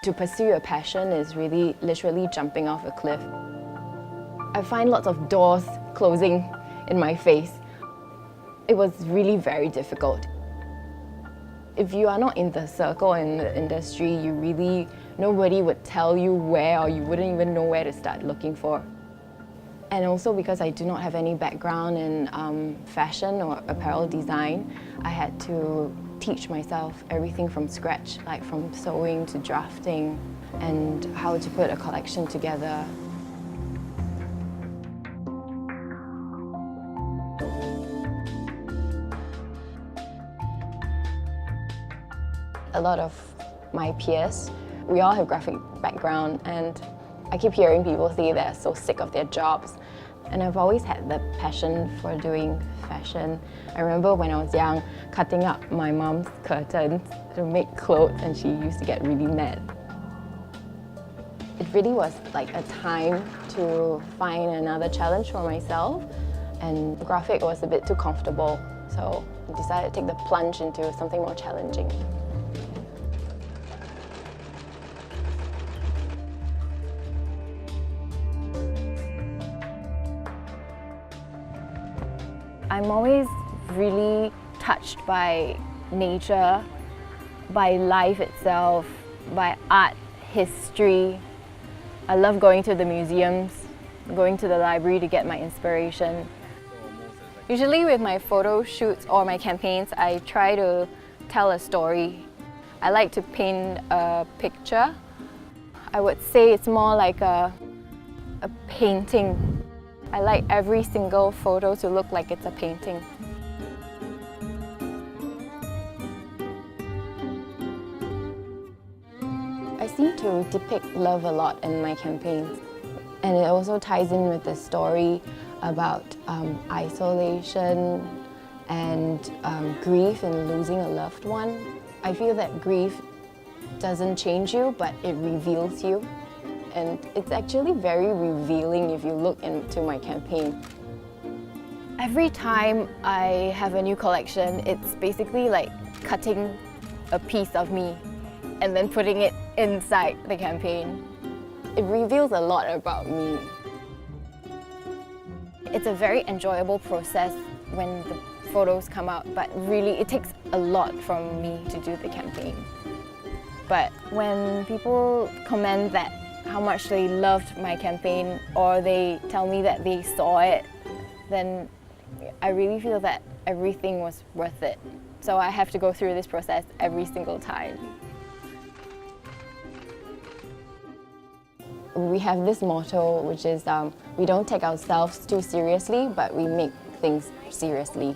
To pursue a passion is really literally jumping off a cliff. I find lots of doors closing in my face. It was really very difficult. If you are not in the circle in the industry, nobody would tell you where, or you wouldn't even know where to start looking for. And also because I do not have any background in fashion or apparel design, I had to teach myself everything from scratch, like from sewing to drafting and how to put a collection together. A lot of my peers, we all have graphic background, and I keep hearing people say they're so sick of their jobs. And I've always had the passion for doing fashion. I remember when I was young, cutting up my mom's curtains to make clothes, and she used to get really mad. It really was like a time to find another challenge for myself, and graphic was a bit too comfortable, so I decided to take the plunge into something more challenging. I'm always really touched by nature, by life itself, by art, history. I love going to the museums, going to the library to get my inspiration. Usually with my photo shoots or my campaigns, I try to tell a story. I like to paint a picture. I would say it's more like a painting. I like every single photo to look like it's a painting. I seem to depict love a lot in my campaigns, and it also ties in with the story about isolation and grief and losing a loved one. I feel that grief doesn't change you, but it reveals you. And it's actually very revealing if you look into my campaign. Every time I have a new collection, it's basically like cutting a piece of me and then putting it inside the campaign. It reveals a lot about me. It's a very enjoyable process when the photos come out, but really it takes a lot from me to do the campaign. But when people comment that how much they loved my campaign, or they tell me that they saw it, then I really feel that everything was worth it. So I have to go through this process every single time. We have this motto, which is we don't take ourselves too seriously, but we make things seriously.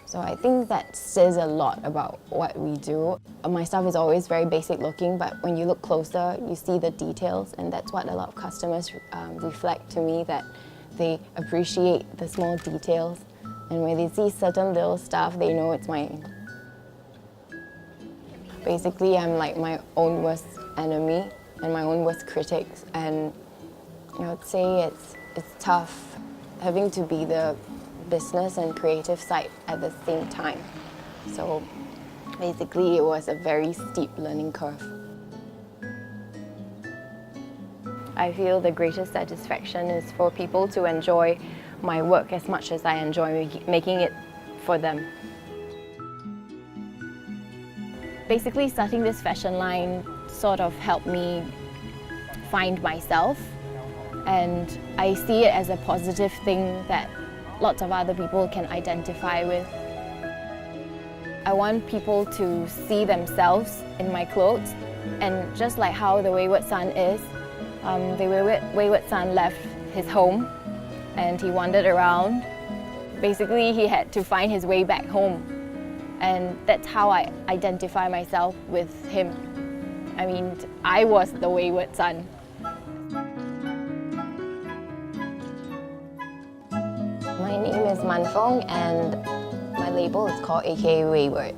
So I think that says a lot about what we do. My stuff is always very basic looking, but when you look closer, you see the details, and that's what a lot of customers reflect to me, that they appreciate the small details. And when they see certain little stuff, they know it's mine. Basically, I'm like my own worst enemy and my own worst critic, and I would say it's tough having to be the business and creative side at the same time. So basically it was a very steep learning curve. I feel the greatest satisfaction is for people to enjoy my work as much as I enjoy making it for them. Basically starting this fashion line sort of helped me find myself, and I see it as a positive thing that lots of other people can identify with. I want people to see themselves in my clothes, and just like how the Wayward son is, the Wayward son left his home and he wandered around. Basically, he had to find his way back home, and that's how I identify myself with him. I mean, I was the Wayward son. My name is Mun Foong, and my label is called A.K.A Wayward.